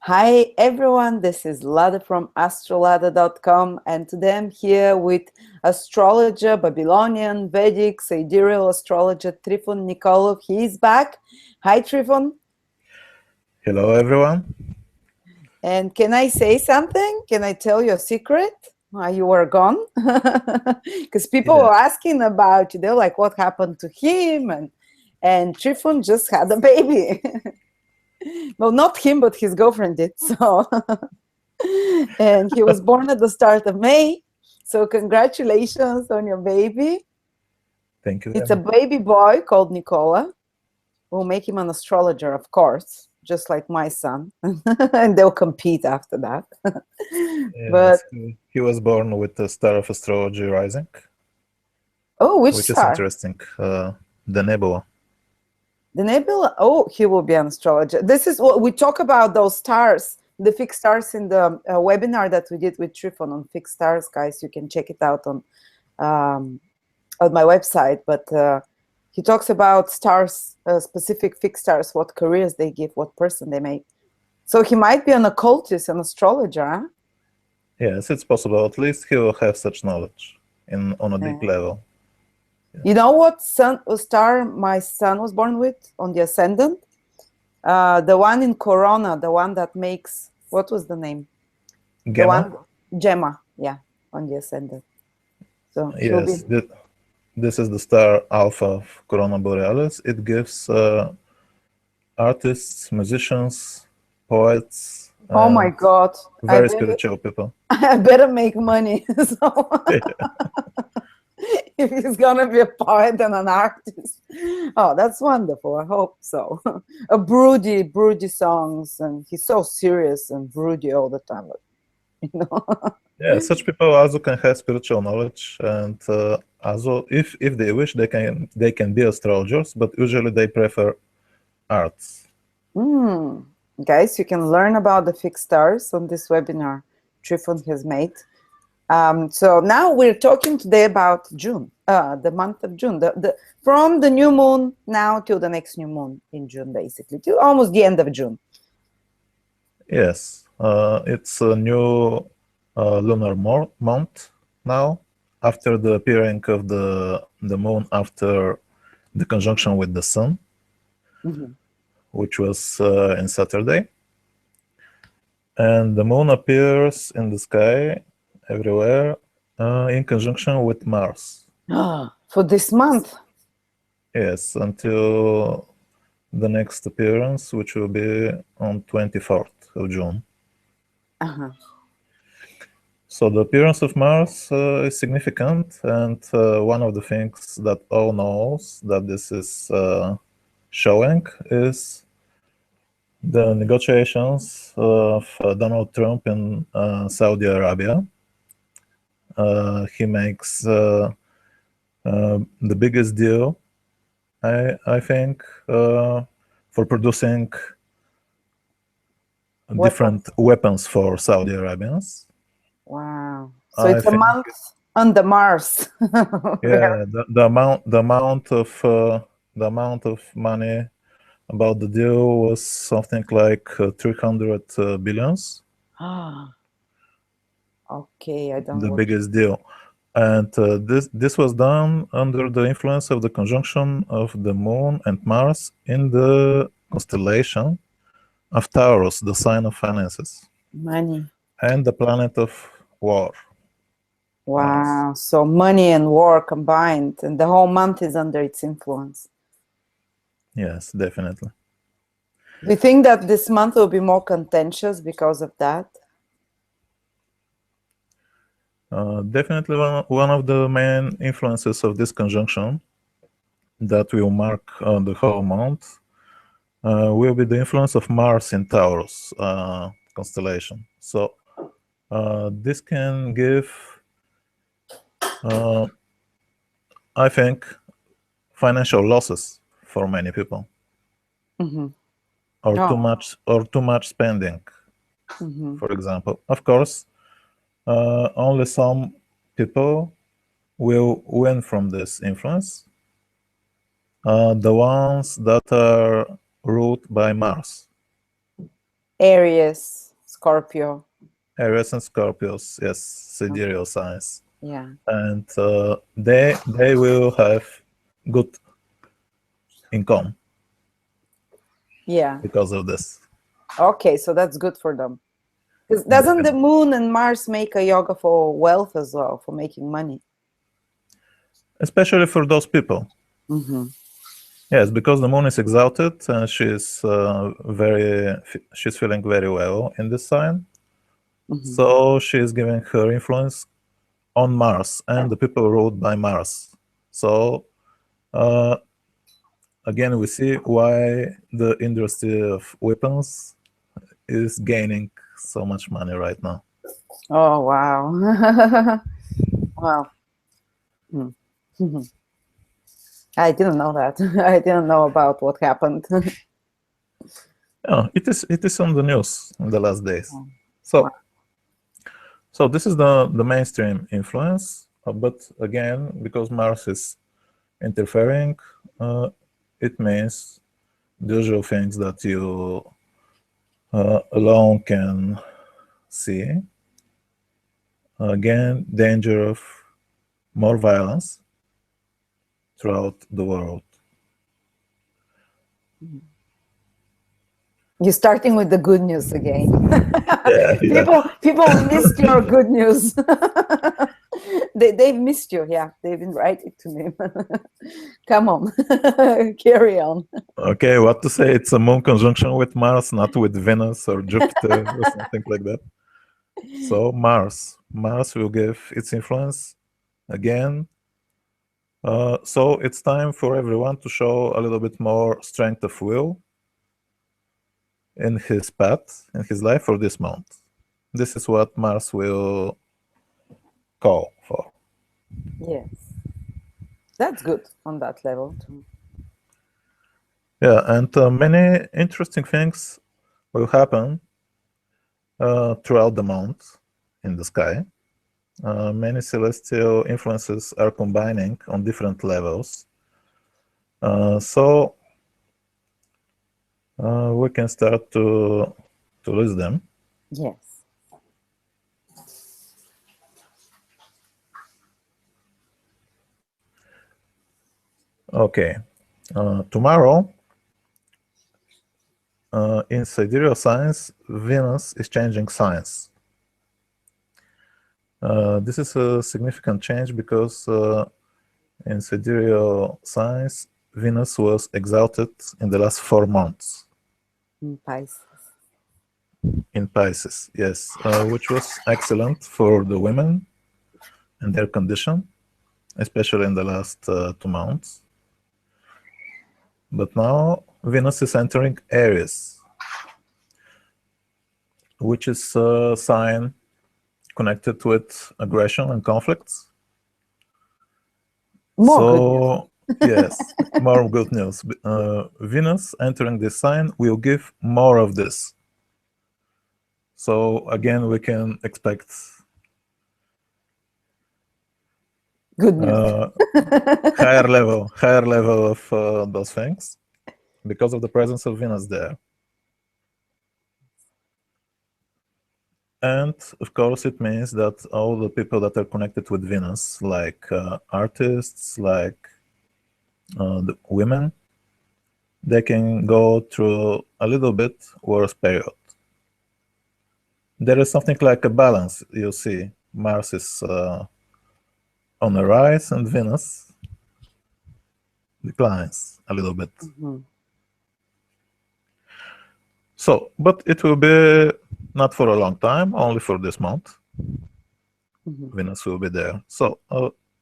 Hi everyone, this is Lada from Astrolada.com, and today I'm here with astrologer, Babylonian, Vedic, sidereal astrologer Trifon Nikolov. He is back. Hi Trifon. Hello everyone. And can I say something? Can I tell you a secret? Why you were gone? Because people were asking about you. They're like, what happened to him? And Trifon just had a baby. Well, not him, but his girlfriend did. So, and he was born at the start of May. So, congratulations on your baby. Thank you. It's a baby boy called Nicola. We'll make him an astrologer, of course, just like my son, and they'll compete after that. Yes, But he was born with the star of astrology rising. oh, which is star? Interesting. The nebula. The nebula. Oh, he will be an astrologer. This is what we talk about, those stars, the fixed stars, in the webinar that we did with Trifon on fixed stars, guys. You can check it out on my website. But he talks about stars, specific fixed stars, what careers they give, what person they make. So he might be an occultist, an astrologer. Huh? Yes, it's possible. At least he will have such knowledge on a deep level. You know what star my son was born with on the ascendant? The one in Corona, the one that makes, what was the name? Gemma? The one, Gemma, yeah, on the ascendant. So yes, this is the star Alpha of Corona Borealis. It gives artists, musicians, poets. Oh my God! Very spiritual people. I better make money. So if he's gonna be a poet and an artist, oh, that's wonderful. I hope so. A broody songs, and he's so serious and broody all the time. You know. Yeah, such people also can have spiritual knowledge, and also, if they wish, they can be astrologers, but usually they prefer arts. Guys, you can learn about the fixed stars on this webinar Trifon has made. So now we're talking today about June, the month of June, from the new moon now till the next new moon in June, basically, till almost the end of June. Yes, it's a new lunar month now, after the appearing of the moon after the conjunction with the sun, which was in Saturday. And the moon appears in the sky everywhere in conjunction with Mars. For this month? Yes, until the next appearance, which will be on 24th of June. So the appearance of Mars is significant, and one of the things that all knows that this is showing is the negotiations of Donald Trump in Saudi Arabia. He makes the biggest deal, I think, for producing different weapons for Saudi Arabians. Wow! So it's a month on the Mars. Yeah, the amount of money about the deal was something like 300 billions. Okay, I don't know. The biggest deal. And this was done under the influence of the conjunction of the moon and Mars in the constellation of Taurus, the sign of finances. Money. And the planet of war. Wow, so money and war combined, and the whole month is under its influence. Yes, definitely. Do you think that this month will be more contentious because of that? Definitely one of the main influences of this conjunction that will mark the whole month will be the influence of Mars in Taurus constellation. So this can give, I think, financial losses for many people, or too much spending, for example. Of course, only some people will win from this influence. The ones that are ruled by Mars. Aries, Scorpio. Aries and Scorpios, yes, sidereal signs. Yeah. And they will have good income. Yeah. Because of this. Okay, so that's good for them. Because doesn't the moon and Mars make a yoga for wealth as well, for making money? Especially for those people. Mm-hmm. Yes, because the moon is exalted and she's feeling very well in this sign. Mm-hmm. So she's giving her influence on Mars and the people ruled by Mars. So again, we see why the industry of weapons is gaining so much money right now. Oh, wow. Wow. Mm-hmm. I didn't know that. I didn't know about what happened. Yeah, it is on the news in the last days. So, so this is the mainstream influence, but again, because Mars is interfering, it means the usual things that you alone can see. Again, danger of more violence throughout the world. You're starting with the good news again. Yeah. People missed your good news. They've missed you. Yeah, they've been writing to me. Come on, carry on. Okay, what to say? It's a moon conjunction with Mars, not with Venus or Jupiter or something like that. So Mars will give its influence again. So it's time for everyone to show a little bit more strength of will in his path, in his life for this month. This is what Mars will call for. Yes, that's good on that level too. Yeah, and many interesting things will happen throughout the month in the sky. Many celestial influences are combining on different levels. So we can start to list them. Yes. Okay. Tomorrow, in sidereal signs, Venus is changing signs. This is a significant change because in sidereal signs, Venus was exalted in the last 4 months. In Pisces. In Pisces, yes, which was excellent for the women and their condition, especially in the last 2 months. But now Venus is entering Aries, which is a sign connected with aggression and conflicts. More good news. Yes, more good news. Venus entering this sign will give more of this. So again, we can expect good news. higher level of those things because of the presence of Venus there. And of course, it means that all the people that are connected with Venus, like artists, like the women, they can go through a little bit worse period. There is something like a balance, you see. Mars is on the rise and Venus declines a little bit. Mm-hmm. So, but it will be not for a long time, only for this month. Mm-hmm. Venus will be there. So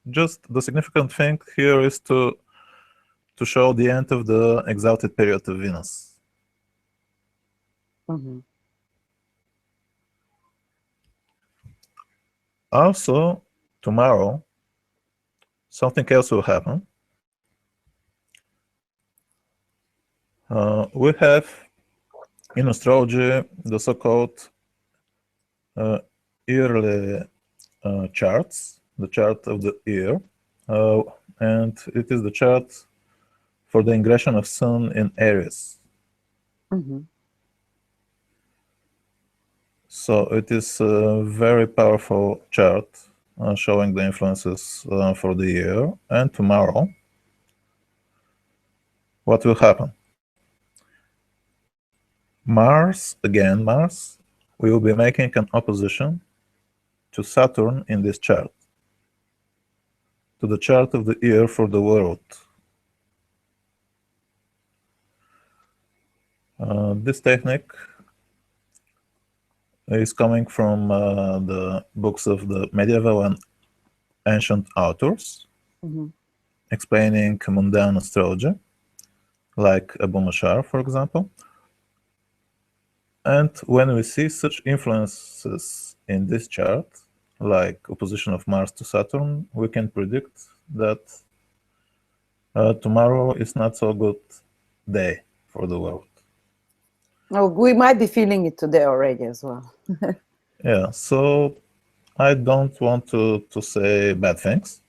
just the significant thing here is to show the end of the exalted period of Venus. Mm-hmm. Also, tomorrow, something else will happen. We have in astrology the so-called yearly charts, the chart of the year, and it is the chart for the ingression of Sun in Aries. Mm-hmm. So it is a very powerful chart showing the influences for the year. And tomorrow, what will happen? Mars, will be making an opposition to Saturn in this chart, to the chart of the year for the world. This technique is coming from the books of the medieval and ancient authors, explaining mundane astrology, like Abu Mashar, for example. And when we see such influences in this chart, like opposition of Mars to Saturn, we can predict that tomorrow is not so good day for the world. Oh, we might be feeling it today already as well. Yeah, so I don't want to say bad things,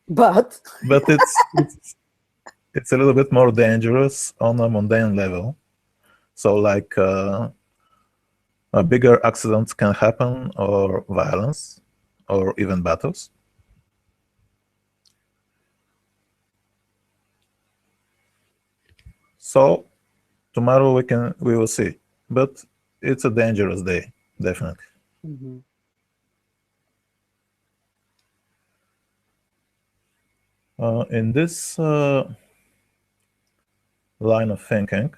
but it's a little bit more dangerous on a mundane level. So like bigger accidents can happen, or violence, or even battles. So tomorrow we will see, but it's a dangerous day, definitely. In this line of thinking,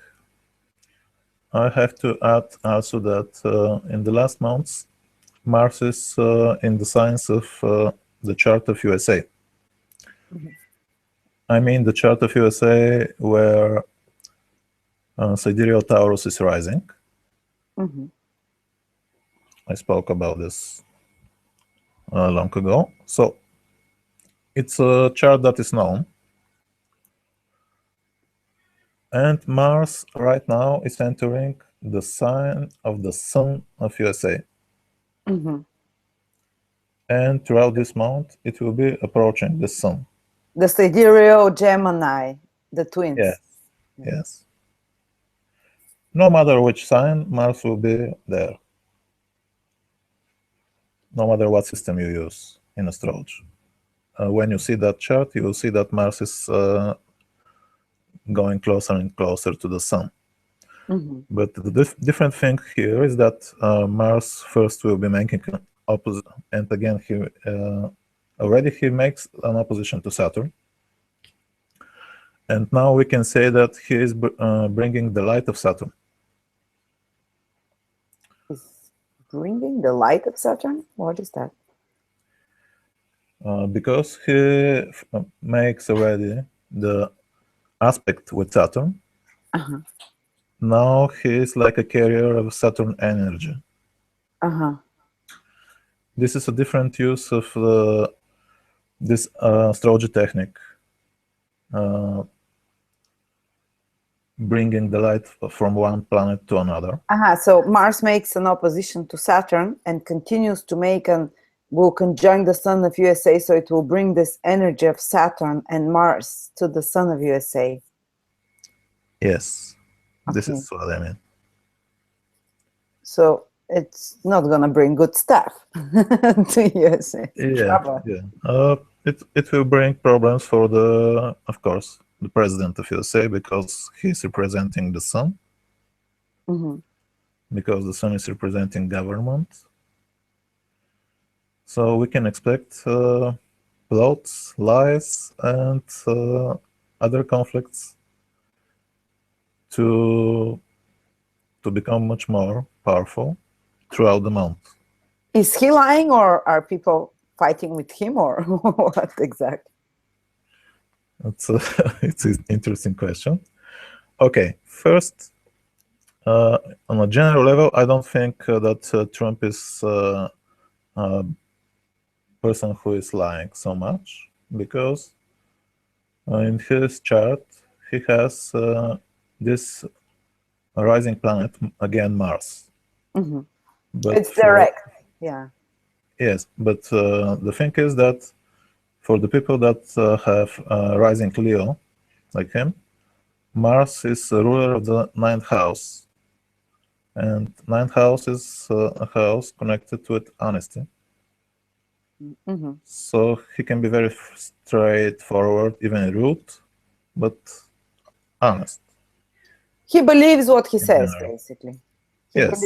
I have to add also that in the last months, Mars is in the signs of the chart of USA. I mean the chart of USA where Sidereal Taurus is rising. I spoke about this long ago. So it's a chart that is known. And Mars right now is entering the sign of the Sun of USA. And throughout this month, it will be approaching the Sun. The Sidereal Gemini, the twins. Yes. Yes. No matter which sign, Mars will be there. No matter what system you use in astrology. When you see that chart, you will see that Mars is going closer and closer to the Sun. But the different thing here is that Mars first will be making an opposite, and again he makes an opposition to Saturn. And now we can say that he is bringing the light of Saturn. Is bringing the light of Saturn? What is that? Because he makes already the aspect with Saturn. Now he is like a carrier of Saturn energy. This is a different use of this astrology technique, bringing the light from one planet to another. So Mars makes an opposition to Saturn and continues to make will conjunct the Sun of USA, so it will bring this energy of Saturn and Mars to the Sun of USA. Yes, this is what I mean. So it's not going to bring good stuff to USA. It will bring problems for of course, the president of USA, because he's representing the Sun. Because the Sun is representing government. So we can expect plots, lies, and other conflicts to become much more powerful throughout the month. Is he lying, or are people fighting with him, or what exactly? It's an interesting question. Okay, first, on a general level, I don't think that Trump is a person who is lying so much, because in his chart he has this rising planet, again Mars. But it's direct. Yes, but the thing is that for the people that have rising Leo, like him, Mars is a ruler of the 9th house. And ninth house is a house connected with honesty. So he can be very straightforward, even rude, but honest. He believes what he in says, general. basically. Yes.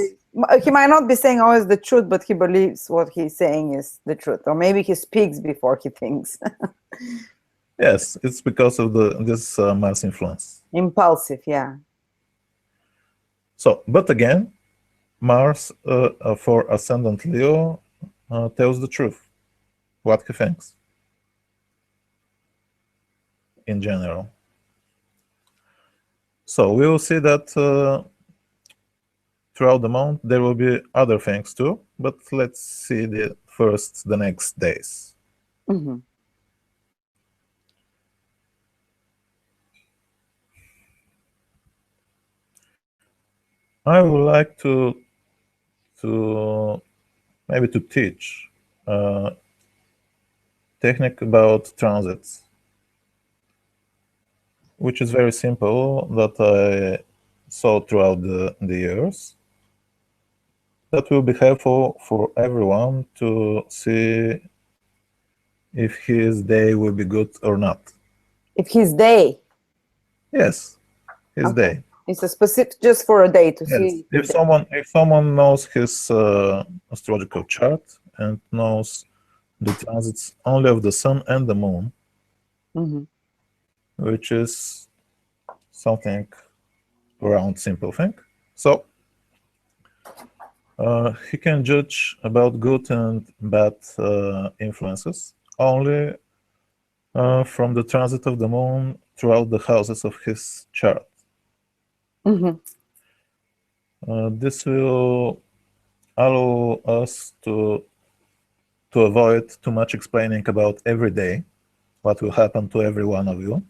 He might not be saying always the truth, but he believes what he's saying is the truth. Or maybe he speaks before he thinks. Yes, it's because of this Mars influence. Impulsive, yeah. So, but again, Mars for ascendant Leo tells the truth, what he thinks in general. So we will see that throughout the month there will be other things too, but let's see first the next days. I would like to maybe to teach technique about transits, which is very simple, that I saw throughout the years. That will be helpful for everyone to see if his day will be good or not. If his day. Yes, his Okay. day. It's a specific, just for a day to Yes. see. If someone knows his astrological chart and knows the transits only of the sun and the moon, which is something around simple thing. So he can judge about good and bad influences only from the transit of the moon throughout the houses of his chart. This will allow us to avoid too much explaining about every day, what will happen to every one of you.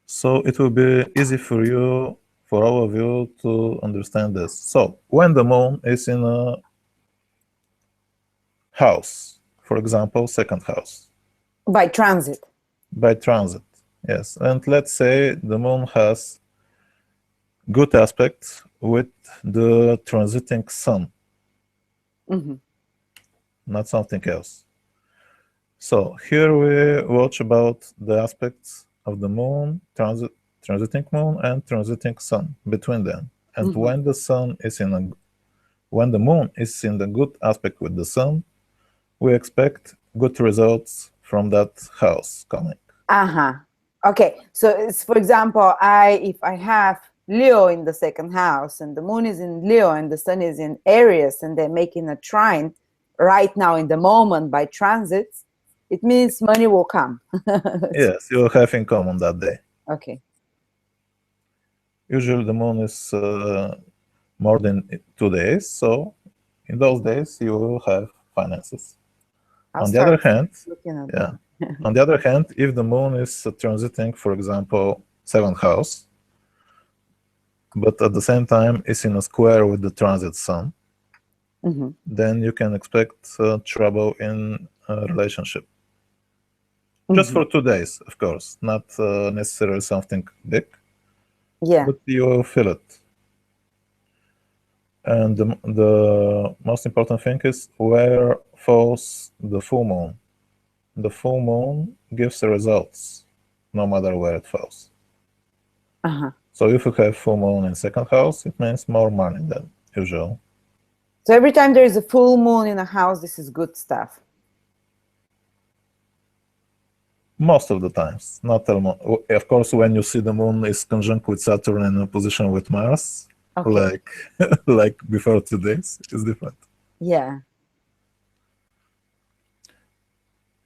So it will be easy for you, for all of you, to understand this. So when the moon is in a house, for example, second house. By transit. By transit, yes. And let's say the moon has good aspects with the transiting sun, not something else. So here we watch about the aspects of the moon, transiting moon and transiting sun between them. And when the sun is when the moon is in the good aspect with the sun, we expect good results from that house coming. Okay, so it's, for example, if I have Leo in the second house and the moon is in Leo and the sun is in Aries and they're making a trine right now in the moment by transits, it means money will come. Yes, you will have income on that day. Okay. Usually the moon is more than 2 days, so in those days you will have finances. On the other hand, on the other hand, if the moon is transiting, for example, seventh house, but at the same time is in a square with the transit sun, then you can expect trouble in a relationship. Just for 2 days, of course, not necessarily something big, but you will feel it. And the most important thing is where falls the full moon. The full moon gives the results, no matter where it falls. So if you have full moon in second house, it means more money than usual. So every time there is a full moon in a house, this is good stuff. Most of the times, not all. Of course, when you see the moon is conjunct with Saturn in a position with Mars, like before 2 days, it's different. Yeah.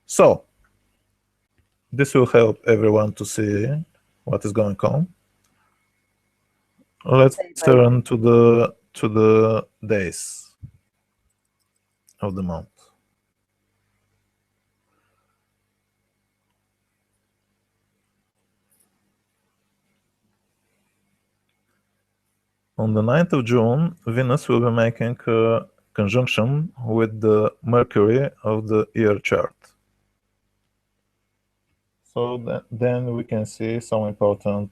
So this will help everyone to see what is going on. Let's turn to the days of the month. On the 9th of June, Venus will be making a conjunction with the Mercury of the year chart. So then we can see some important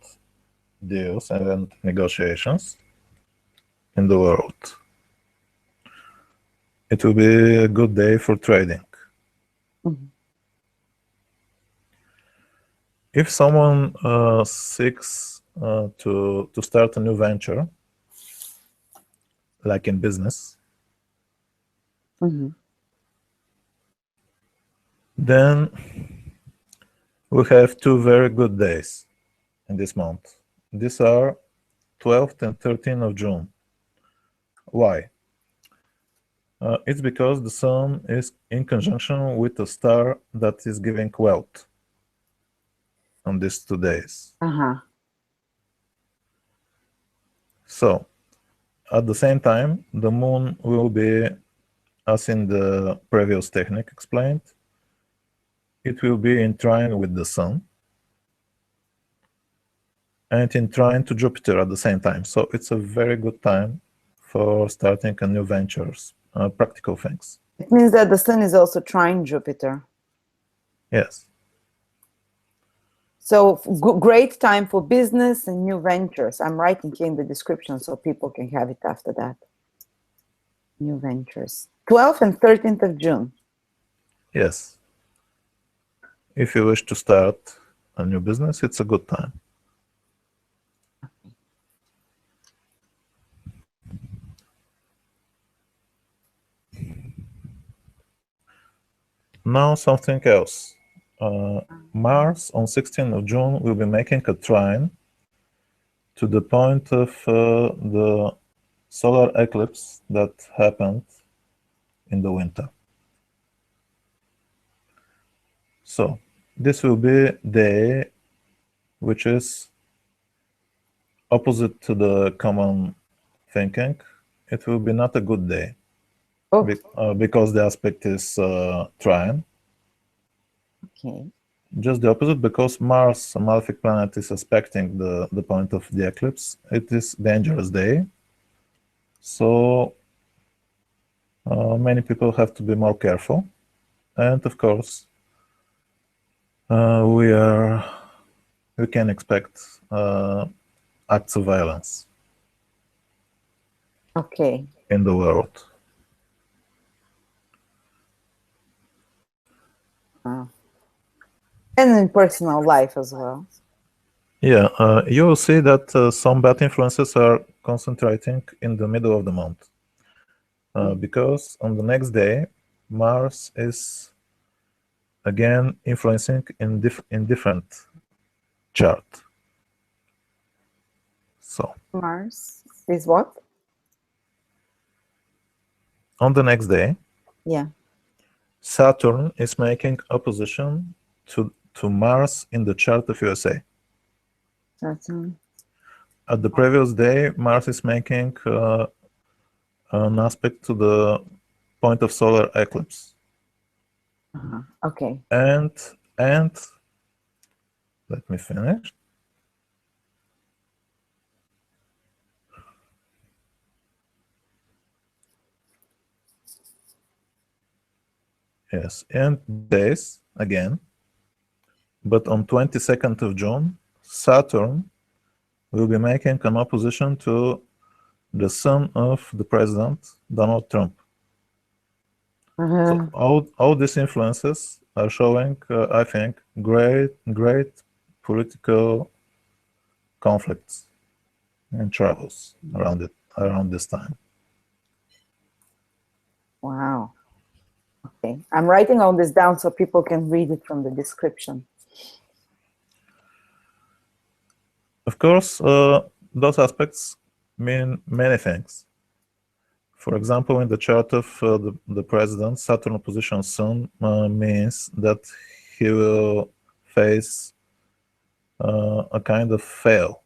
deals and negotiations in the world. It will be a good day for trading. Mhm. If someone seeks to start a new venture, like in business, Mhm. then we have two very good days in this month. These are 12th and 13th of June. Why? It's because the sun is in conjunction with a star that is giving wealth on these 2 days. Uh-huh. So, at the same time, the moon will be, as in the previous technique explained, it will be in trine with the sun and in trine to Jupiter at the same time. So it's a very good time for starting a new ventures, practical things. It means that the sun is also trine Jupiter. Yes. So great time for business and new ventures. I'm writing here in the description so people can have it after that. New ventures. 12th and 13th of June. Yes. If you wish to start a new business, it's a good time. Now something else. Mars on 16th of June will be making a trine to the point of the solar eclipse that happened in the winter. So this will be day which is opposite to the common thinking. It will be not a good day. Oh. Because the aspect is trine. Okay. Just the opposite, because Mars, a malefic planet, is aspecting the point of the eclipse. It is dangerous day. So many people have to be more careful. And of course, we can expect acts of violence. Okay. In the world. And in personal life as well. Yeah, you will see that some bad influences are concentrating in the middle of the month. Because on the next day, Mars is again influencing in different chart. So Mars is what? On the next day, yeah, Saturn is making opposition to Mars in the chart of USA. Saturn. At the previous day, Mars is making an aspect to the point of solar eclipse. Okay. And let me finish. Yes, and days again. But on 22nd of June, Saturn will be making an opposition to the son of the president, Donald Trump. So all these influences are showing, I think, great political conflicts and troubles around this time. Wow. Okay, I'm writing all this down so people can read it from the description. Of course, those aspects mean many things. For example, in the chart of the president, Saturn opposition Sun means that he will face a kind of fail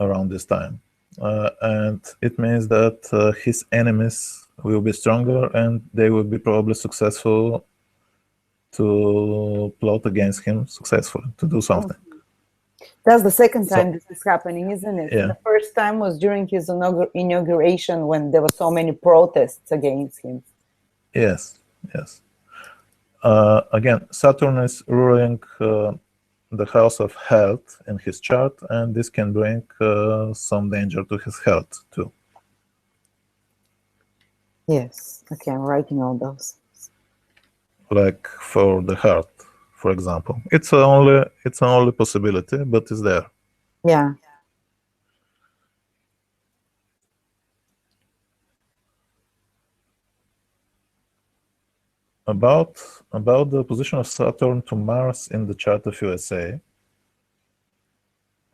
around this time. And it means that his enemies will be stronger and they will be probably successful to plot against him successfully, to do something. That's the second time this is happening, isn't it? Yeah. The first time was during his inauguration when there were so many protests against him. Yes, yes. Again, Saturn is ruling the house of health in his chart, and this can bring some danger to his health too. Yes. Okay, I'm writing all those. Like for the heart, for example. It's only possibility, but it's there. Yeah. About the position of Saturn to Mars in the chart of USA,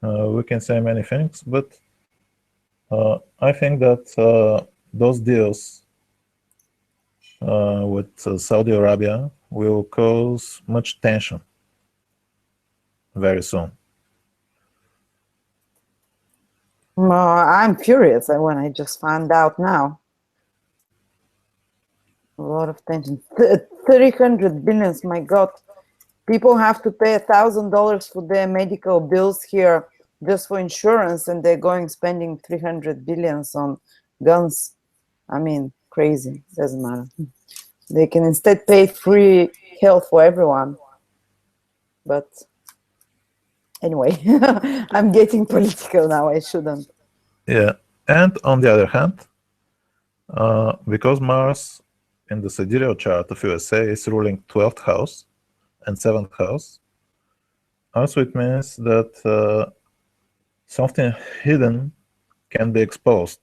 we can say many things, but I think that those deals with Saudi Arabia will cause much tension very soon. I'm furious when I just found out now. A lot of tension. 300 billions, my God. People have to pay $1,000 for their medical bills here just for insurance, and they're going spending 300 billions on guns. I mean, crazy. Doesn't matter. They can instead pay free health for everyone. But anyway, I'm getting political now. I shouldn't. Yeah, and on the other hand, because Mars in the sidereal chart of USA is ruling 12th house and 7th house, also it means that something hidden can be exposed,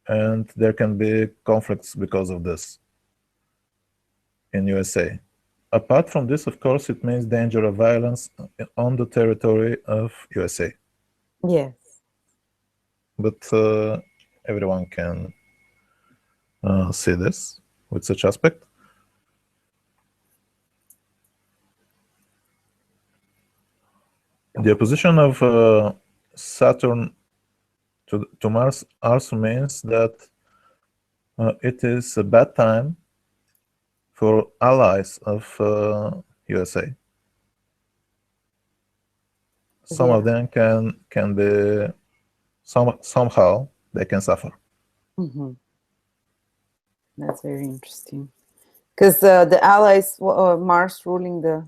and there can be conflicts because of this in USA. Apart from this, of course, it means danger of violence on the territory of USA. Yes. But everyone can see this with such aspect. The opposition of Saturn to Mars also means that it is a bad time for allies of USA. Some of them can be somehow they can suffer. That's very interesting. Because the allies, Mars ruling the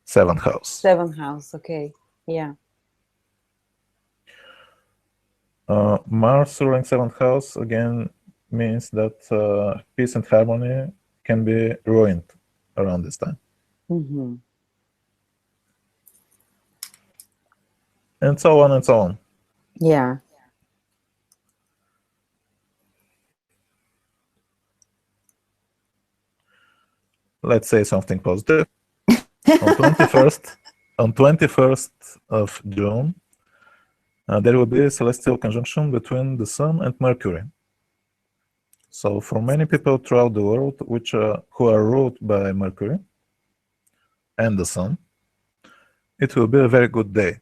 7th house. 7th house. Okay. Yeah. Mars ruling 7th house again means that peace and harmony can be ruined around this time. And so on and so on. Yeah. Let's say something positive. On 21st of June, there will be a celestial conjunction between the Sun and Mercury. So for many people throughout the world who are ruled by Mercury and the Sun, it will be a very good day.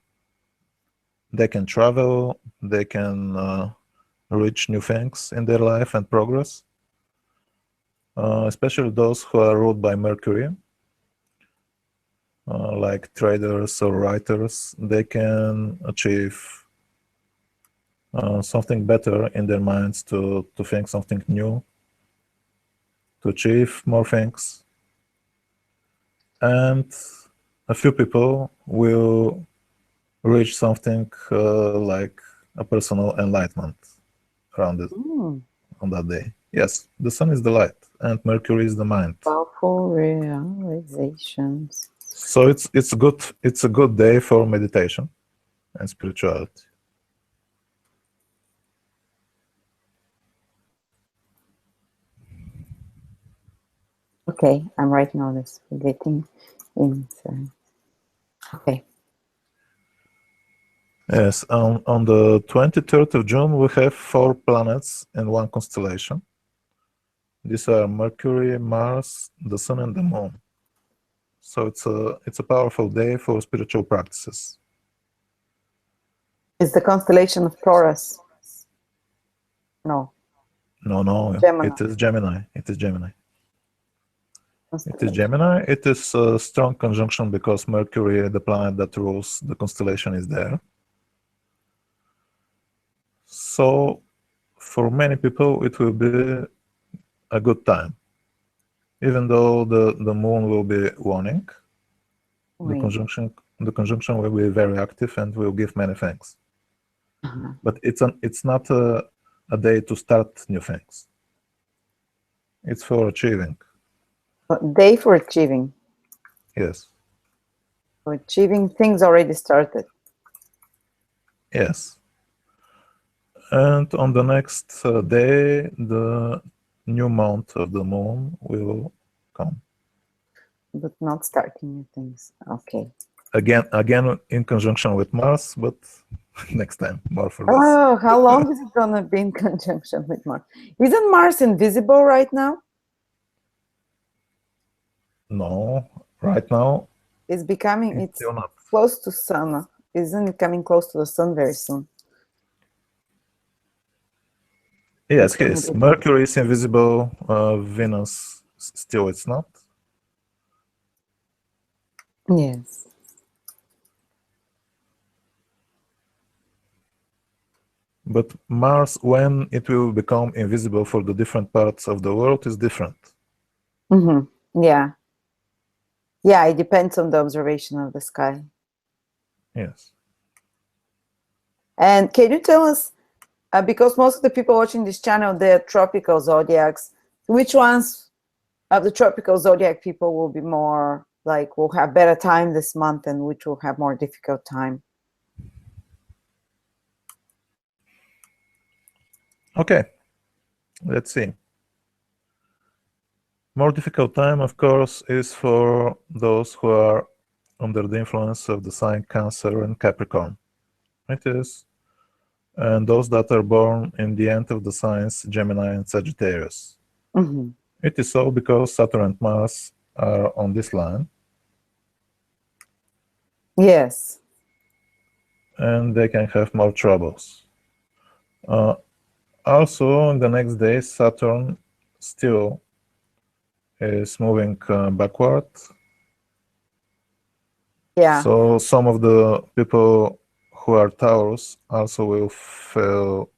They can travel, they can reach new things in their life and progress, especially those who are ruled by Mercury, like traders or writers. They can achieve something better in their minds to think something new, to achieve more things. And a few people will reach something like a personal enlightenment around it on that day. Yes, the Sun is the light and Mercury is the mind. Powerful realizations. So it's a good day for meditation and spirituality. Okay, I'm writing all this. Getting inside. Okay. Yes, on the 23rd of June, we have 4 planets in one constellation. These are Mercury, Mars, the Sun, and the Moon. So it's a powerful day for spiritual practices. It's the constellation of Taurus. No. No, Gemini. it is Gemini. It is Gemini. It is Constellation. Gemini. It is a strong conjunction because Mercury, the planet that rules the constellation, is there. So for many people, it will be a good time, even though the moon will be waning. the conjunction will be very active and will give many things. But it's not a day to start new things. It's for achieving. A day for achieving. Yes. For achieving things already started. Yes. And on the next day, the new month of the moon will come. But not starting new things. Okay. Again in conjunction with Mars, but next time, more for this. Oh, how long is it gonna be in conjunction with Mars? Isn't Mars invisible right now? No, right now It's becoming, it's still not. close to Sun. Isn't it coming close to the Sun very soon? Yes, yes. Mercury is invisible. Venus still it's not. Yes. But Mars, when it will become invisible for the different parts of the world, is different. Yeah. Yeah, it depends on the observation of the sky. Yes. And can you tell us, because most of the people watching this channel, they're tropical zodiacs, which ones of the tropical zodiac people will be more like, will have better time this month, and which will have more difficult time? Okay, let's see. More difficult time, of course, is for those who are under the influence of the sign Cancer and Capricorn. It is. And those that are born in the end of the signs Gemini and Sagittarius. It is so because Saturn and Mars are on this line. Yes. And they can have more troubles. Also, in the next day, Saturn still is moving backward. Yeah. So some of the people who are Taurus also will fall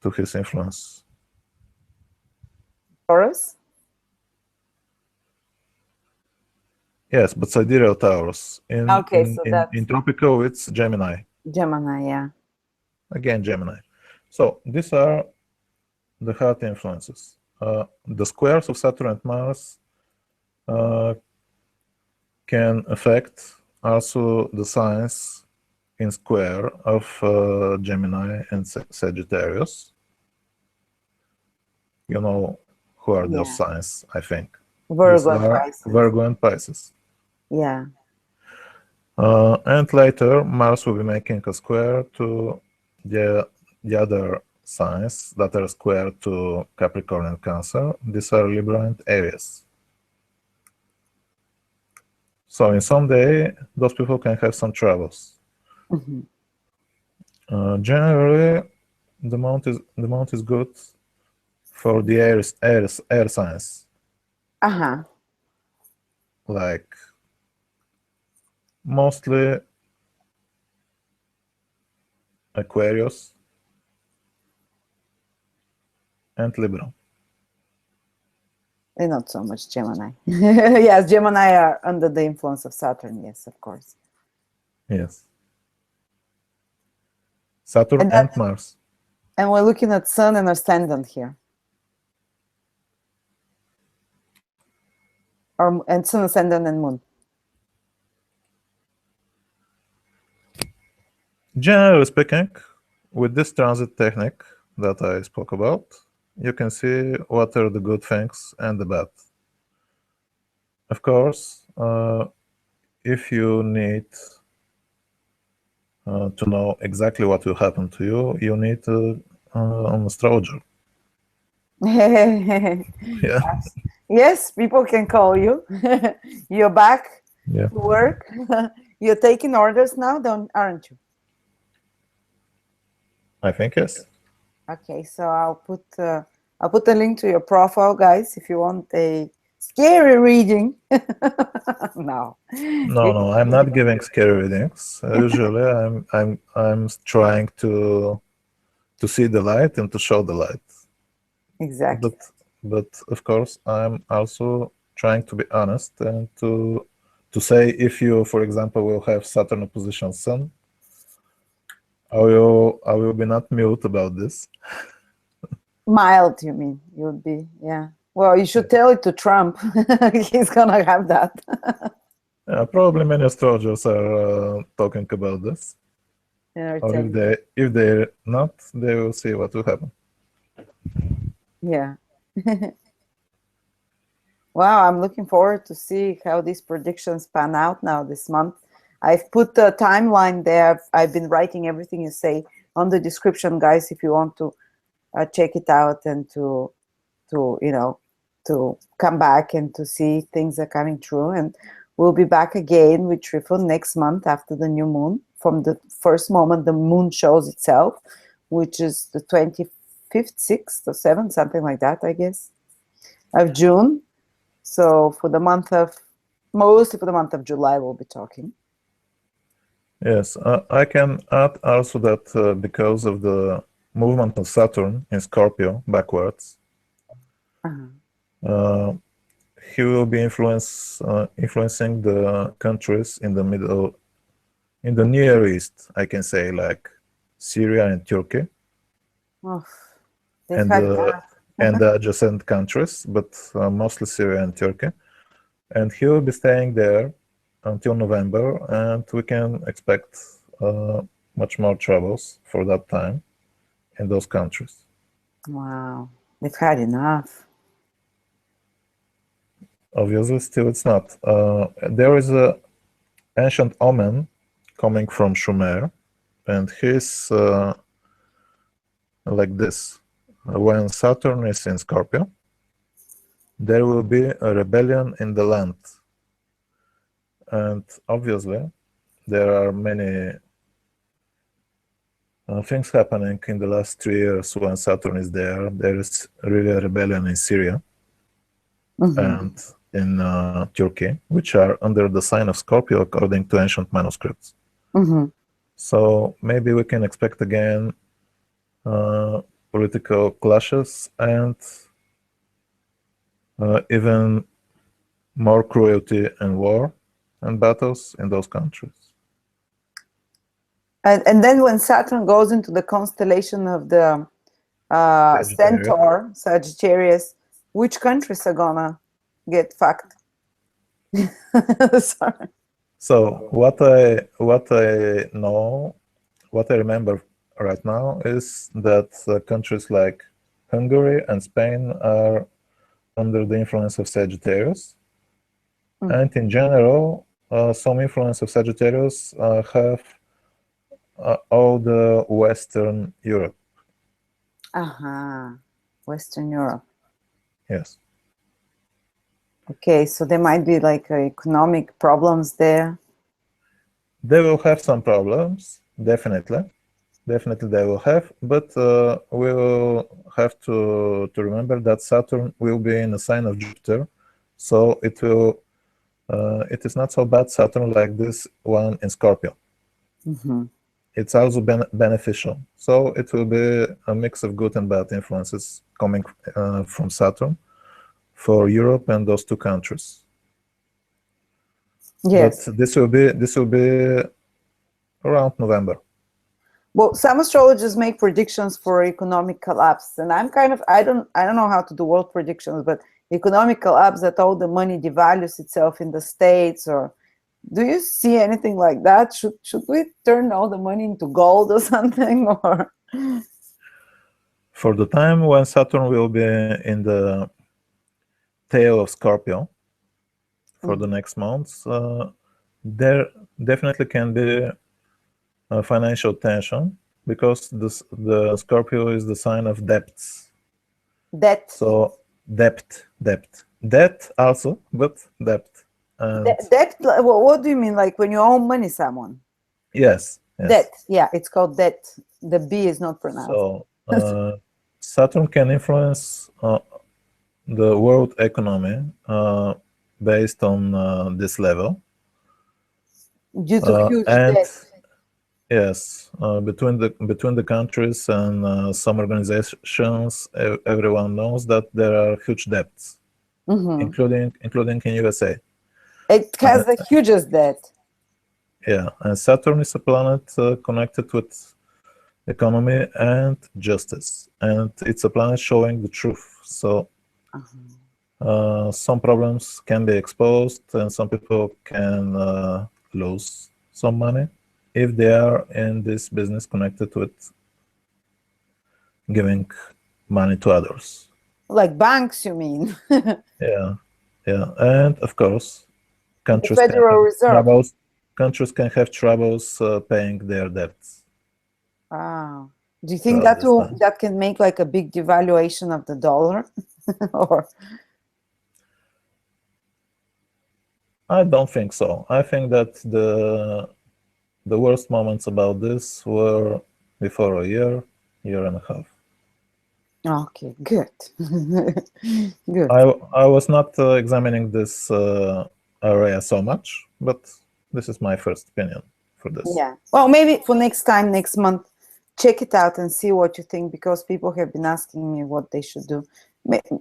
to his influence. Taurus? Yes, but sidereal Taurus. In tropical, it's Gemini. Gemini, yeah. Again, Gemini. So these are the hard influences. The squares of Saturn and Mars can affect also the signs in square of Gemini and Sagittarius. You know who are those signs, I think. Virgo and Pisces. Virgo and Pisces. Yeah. And later, Mars will be making a square to the other signs that are square to Capricorn and Cancer. These are Libra and Aries. So in some day, those people can have some troubles. Generally, the month is good for the air signs. Like mostly Aquarius and Libra. And not so much Gemini. Yes, Gemini are under the influence of Saturn. Yes, of course. Yes. Saturn and Mars. And we're looking at Sun and Ascendant here. And Sun, Ascendant, and Moon. Generally speaking, with this transit technique that I spoke about, you can see what are the good things and the bad. Of course, if you need to know exactly what will happen to you, you need an astrologer. Yeah. Yes, people can call you. You're back to work. You're taking orders now, aren't you? I think yes. Okay, so I'll put a link to your profile, guys, if you want a scary reading. No, I'm not giving scary readings. Usually, I'm trying to see the light and to show the light. Exactly. But of course, I'm also trying to be honest and to to say if you, for example, will have Saturn opposition Sun, I will be not mute about this. Mild, you mean? You would be, yeah. Well, you should tell it to Trump. He's gonna have that. Probably many astrologers are talking about this. Or if they're not, they will see what will happen. Yeah. Wow, I'm looking forward to see how these predictions pan out now this month. I've put the timeline there. I've been writing everything you say on the description, guys, if you want to check it out and to come back and to see things are coming true. And we'll be back again with Trifon next month after the new moon, from the first moment the moon shows itself, which is the 25th, 6th or 7th, something like that, I guess, of June. So mostly for the month of July, we'll be talking. Yes, I can add also that because of the movement of Saturn in Scorpio backwards, he will be influencing the countries in the Near East, I can say, like Syria and Turkey, and the adjacent countries, but mostly Syria and Turkey. And he will be staying there until November, and we can expect much more troubles for that time in those countries. Wow, they've had enough. Obviously, still it's not. There is an ancient omen coming from Shumer, and he's like this. When Saturn is in Scorpio, there will be a rebellion in the land. And obviously, there are many things happening in the last 3 years when Saturn is there. There is really a rebellion in Syria and in Turkey, which are under the sign of Scorpio according to ancient manuscripts. So maybe we can expect again political clashes and even more cruelty and war and battles in those countries. And then when Saturn goes into the constellation of the Centaur, Sagittarius, which countries are gonna get fucked? Sorry. So what I know, what I remember right now is that countries like Hungary and Spain are under the influence of Sagittarius, and in general, some influence of Sagittarius have all the Western Europe. Western Europe. Yes. Okay, so there might be like economic problems there. They will have some problems, definitely. Definitely they will have, but we will have to remember that Saturn will be in a sign of Jupiter, so it will it is not so bad Saturn like this one in Scorpio. It's also beneficial, so it will be a mix of good and bad influences coming from Saturn for Europe and those two countries. Yes, but this will be around November. Well, some astrologers make predictions for economic collapse, and I'm kind of I don't know how to do world predictions, but economic collapse, that all the money devalues itself in the States, or do you see anything like that? Should we turn all the money into gold or something? Or for the time when Saturn will be in the tail of Scorpio for the next months, there definitely can be a financial tension, because the Scorpio is the sign of debts. Debt. So debt also, but debt. Debt. What do you mean? Like when you owe money someone? Yes. Debt. Yeah, it's called debt. The B is not pronounced. So Saturn can influence the world economy based on this level. Due to huge debt. Yes, between the countries and some organizations, everyone knows that there are huge debts, including in USA. It has the hugest debt. Yeah, and Saturn is a planet connected with economy and justice, and it's a planet showing the truth. So some problems can be exposed, and some people can lose some money if they are in this business connected with giving money to others. Like banks, you mean? Yeah, yeah, and of course, The countries can Federal have Reserve. troubles. Countries can have troubles paying their debts. Wow. Do you think Throughout this time. that can make like a big devaluation of the dollar? Or I don't think so. I think that the worst moments about this were before a year and a half. okay, good. Good. I was not examining this area so much, but this is my first opinion for this. Yeah. Well, maybe for next time, next month, check it out and see what you think, because people have been asking me what they should do.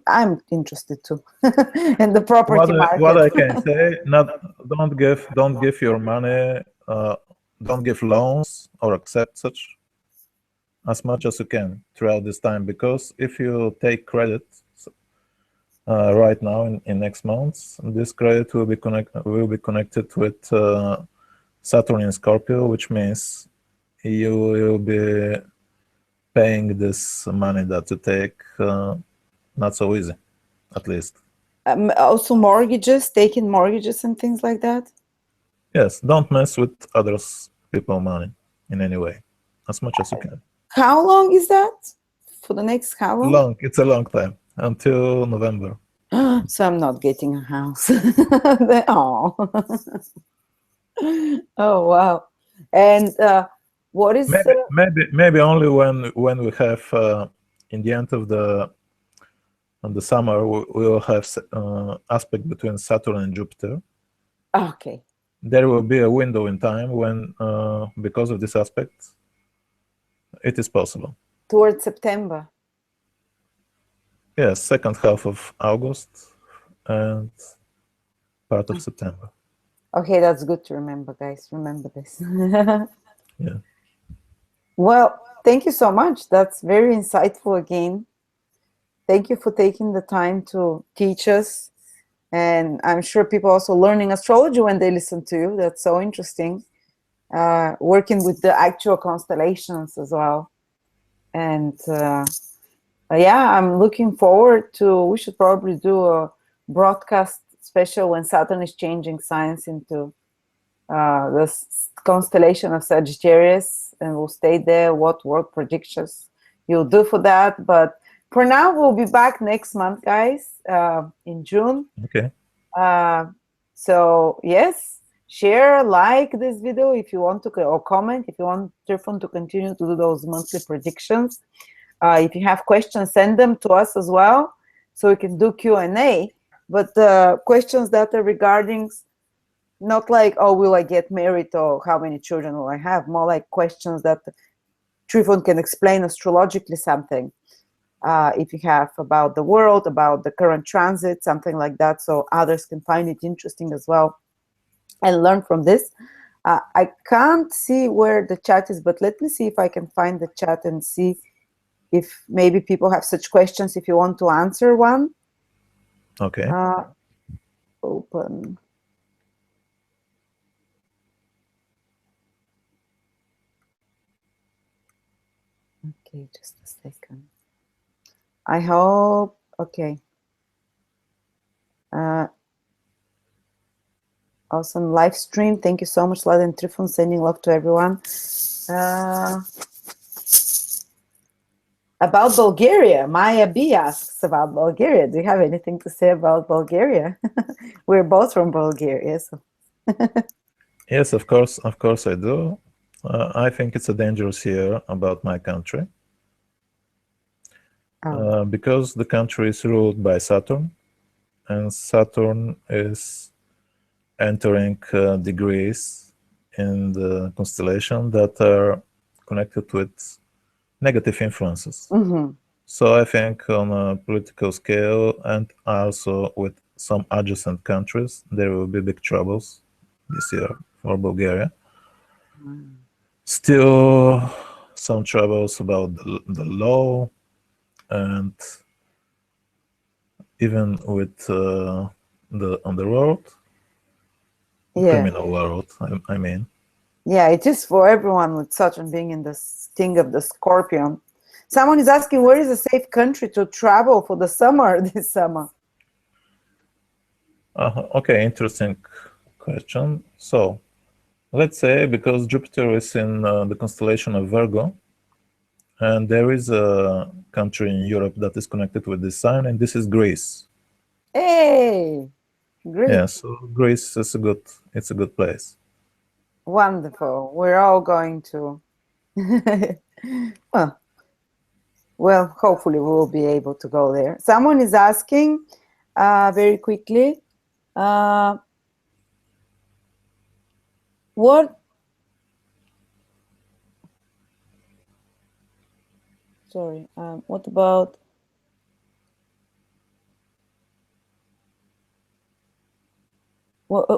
I'm interested too in the property market. What I can say, don't give your money, don't give loans or accept such as much as you can throughout this time, because if you take credit right now in next months, this credit will be connected with Saturn in Scorpio, which means you will be paying this money that you take not so easy, at least. Also mortgages, taking mortgages and things like that. Yes, don't mess with others people money in any way, as much as you can. How long is that? For the next how long? It's a long time, until November. So I'm not getting a house. Oh. Oh wow. And what is Maybe only when we have in the end of the summer we will have aspect between Saturn and Jupiter. okay. There will be a window in time when because of this aspect it is possible. Towards September. Yes, second half of August and part of September. Okay, that's good to remember, guys. Remember this. Yeah. Well, thank you so much. That's very insightful again. Thank you for taking the time to teach us. And I'm sure people also learning astrology when they listen to you. That's so interesting. Working with the actual constellations as well. And yeah, I'm looking forward to, we should probably do a broadcast special when Saturn is changing signs into the constellation of Sagittarius, and we'll stay there, what work predictions you'll do for that. But for now, we'll be back next month, guys, in June. Okay. So yes, share, like this video if you want to, or comment if you want Trifon to continue to do those monthly predictions. If you have questions, send them to us as well, so we can do Q&A. But questions that are regarding, not like, oh, will I get married, or how many children will I have? More like questions that Trifon can explain astrologically something. If you have about the world, about the current transit, something like that, so others can find it interesting as well and learn from this. I can't see where the chat is, but let me see if I can find the chat and see if maybe people have such questions, if you want to answer one. Okay. Open. Okay, just a second. I hope, okay. Awesome live stream. Thank you so much, Lada and Trifon, sending love to everyone. About Bulgaria, Maya B asks about Bulgaria. Do you have anything to say about Bulgaria? We're both from Bulgaria, so. Yes, of course I do. I think it's a dangerous year about my country. Because the country is ruled by Saturn, and Saturn is entering degrees in the constellation that are connected with negative influences. Mm-hmm. So I think on a political scale and also with some adjacent countries, there will be big troubles this year for Bulgaria. Still, some troubles about the law, and even with the underworld, criminal world, I mean. Yeah, it is for everyone with Saturn being in the sting of the Scorpion. Someone is asking, where is a safe country to travel for the summer this summer? Okay, interesting question. So, let's say, because Jupiter is in the constellation of Virgo, and there is a country in Europe that is connected with this sign, and this is Greece. Hey, great. Yeah, so Greece is it's a good place. Wonderful. We're all going to, well, hopefully we will be able to go there. Someone is asking very quickly, what about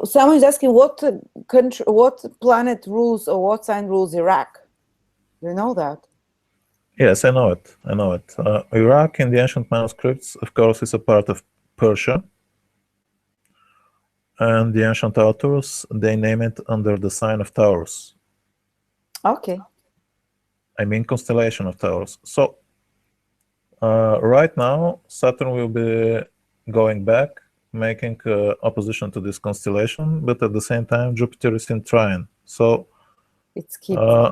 someone is asking what country, what planet rules or what sign rules Iraq? Do you know that? Yes, I know it. I know it. Iraq in the ancient manuscripts, of course, is a part of Persia. And the ancient authors, they name it under the sign of Taurus. Okay. I mean constellation of Taurus. So right now, Saturn will be going back, making opposition to this constellation, but at the same time, Jupiter is in trine. So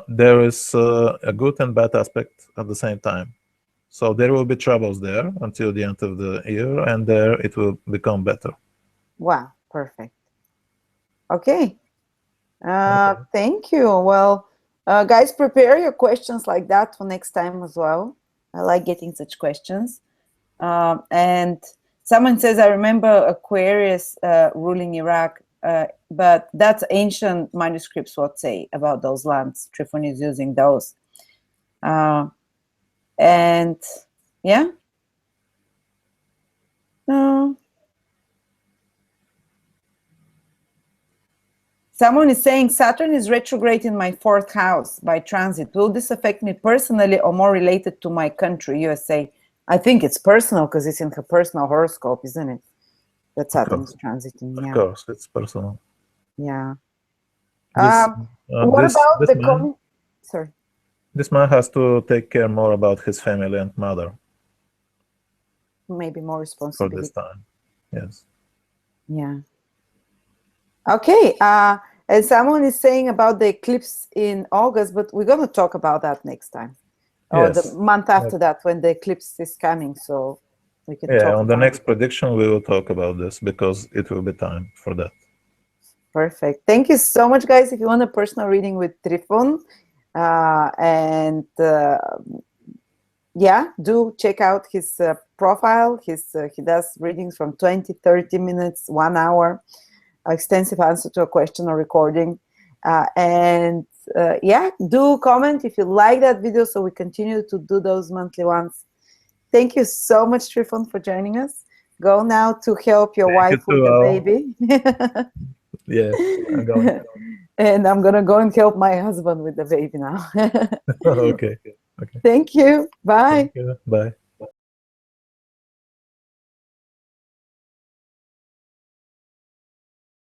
there is a good and bad aspect at the same time. So there will be troubles there until the end of the year, and there it will become better. Wow, perfect. Okay. Thank you. Well, guys, prepare your questions like that for next time as well. I like getting such questions. And someone says, I remember Aquarius ruling Iraq, but that's ancient manuscripts what say about those lands. Trifon is using those. And yeah. Someone is saying Saturn is retrograde in my 4th house by transit. Will this affect me personally or more related to my country, USA? I think it's personal because it's in her personal horoscope, isn't it? That Saturn is transiting. Yeah. Of course, it's personal. Yeah. What about the man? Sorry. This man has to take care more about his family and mother. Maybe more responsibility. For this time, yes. Yeah. Okay. And someone is saying about the eclipse in August, but we're going to talk about that next time. Or the month after that when the eclipse is coming. So we can talk on the next prediction, we will talk about this because it will be time for that. Perfect. Thank you so much, guys. If you want a personal reading with Trifon, yeah, do check out his profile. He does readings from 20, 30 minutes, 1 hour, extensive answer to a question or recording. Yeah, do comment if you like that video so we continue to do those monthly ones. Thank you so much, Trifon, for joining us. Go now to help your wife with the baby. Yes, I'm going. And I'm going to go and help my husband with the baby now. Okay. Thank you. Bye. Thank you. Bye.